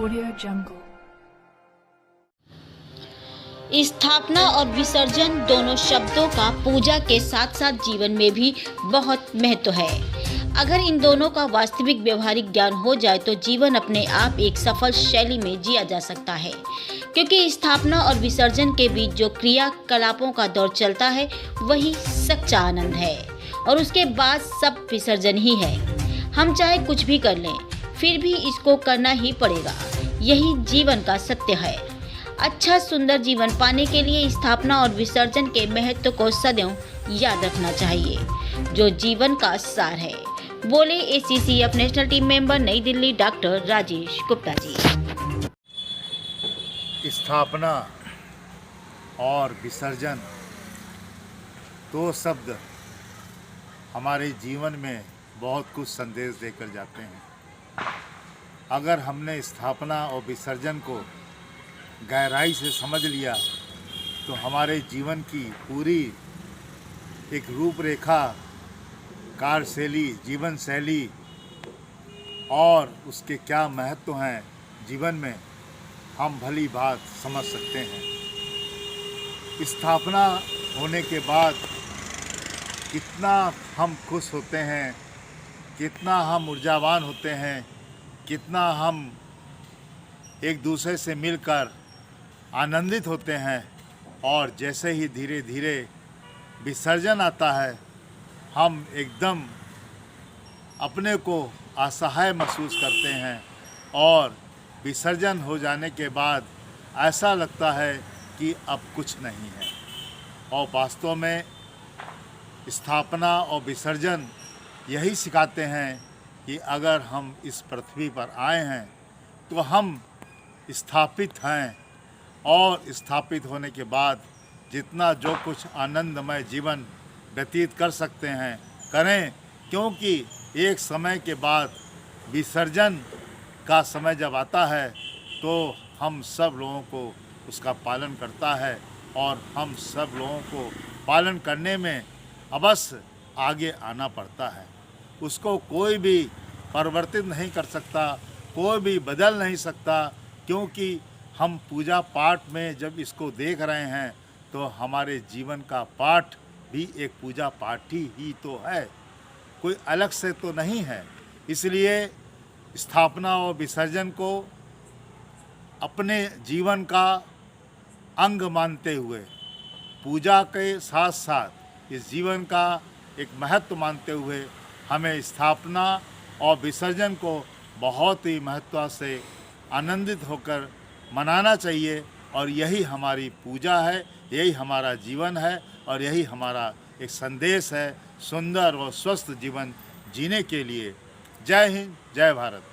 Audio Jungle। स्थापना और विसर्जन दोनों शब्दों का पूजा के साथ साथ जीवन में भी बहुत महत्व है। अगर इन दोनों का वास्तविक व्यवहारिक ज्ञान हो जाए तो जीवन अपने आप एक सफल शैली में जिया जा सकता है, क्योंकि स्थापना और विसर्जन के बीच जो क्रियाकलापों का दौर चलता है वही सच्चा आनंद है, और उसके बाद सब विसर्जन ही है। हम चाहे कुछ भी कर लें, फिर भी इसको करना ही पड़ेगा। यही जीवन का सत्य है। अच्छा सुंदर जीवन पाने के लिए स्थापना और विसर्जन के महत्व को सदैव याद रखना चाहिए, जो जीवन का सार है। बोले ACCF नेशनल टीम मेंबर नई दिल्ली डॉक्टर राजेश गुप्ता जी। स्थापना और विसर्जन दो शब्द हमारे जीवन में बहुत कुछ संदेश देकर जाते हैं। अगर हमने स्थापना और विसर्जन को गहराई से समझ लिया तो हमारे जीवन की पूरी एक रूपरेखा, कार्यशैली, जीवन शैली और उसके क्या महत्व हैं जीवन में, हम भली बात समझ सकते हैं। स्थापना होने के बाद कितना हम खुश होते हैं, कितना हम ऊर्जावान होते हैं, कितना हम एक दूसरे से मिलकर आनंदित होते हैं। और जैसे ही धीरे धीरे विसर्जन आता है, हम एकदम अपने को असहाय महसूस करते हैं, और विसर्जन हो जाने के बाद ऐसा लगता है कि अब कुछ नहीं है। और वास्तव में स्थापना और विसर्जन यही सिखाते हैं कि अगर हम इस पृथ्वी पर आए हैं तो हम स्थापित हैं, और स्थापित होने के बाद जितना जो कुछ आनंदमय जीवन व्यतीत कर सकते हैं करें, क्योंकि एक समय के बाद विसर्जन का समय जब आता है तो हम सब लोगों को उसका पालन करता है, और हम सब लोगों को पालन करने में अवश्य आगे आना पड़ता है। उसको कोई भी परिवर्तित नहीं कर सकता, कोई भी बदल नहीं सकता, क्योंकि हम पूजा पाठ में जब इसको देख रहे हैं तो हमारे जीवन का पाठ भी एक पूजा पाठ ही तो है, कोई अलग से तो नहीं है। इसलिए स्थापना और विसर्जन को अपने जीवन का अंग मानते हुए, पूजा के साथ साथ इस जीवन का एक महत्व मानते हुए, हमें स्थापना और विसर्जन को बहुत ही महत्व से आनंदित होकर मनाना चाहिए। और यही हमारी पूजा है, यही हमारा जीवन है, और यही हमारा एक संदेश है सुंदर और स्वस्थ जीवन जीने के लिए। जय हिंद, जय भारत।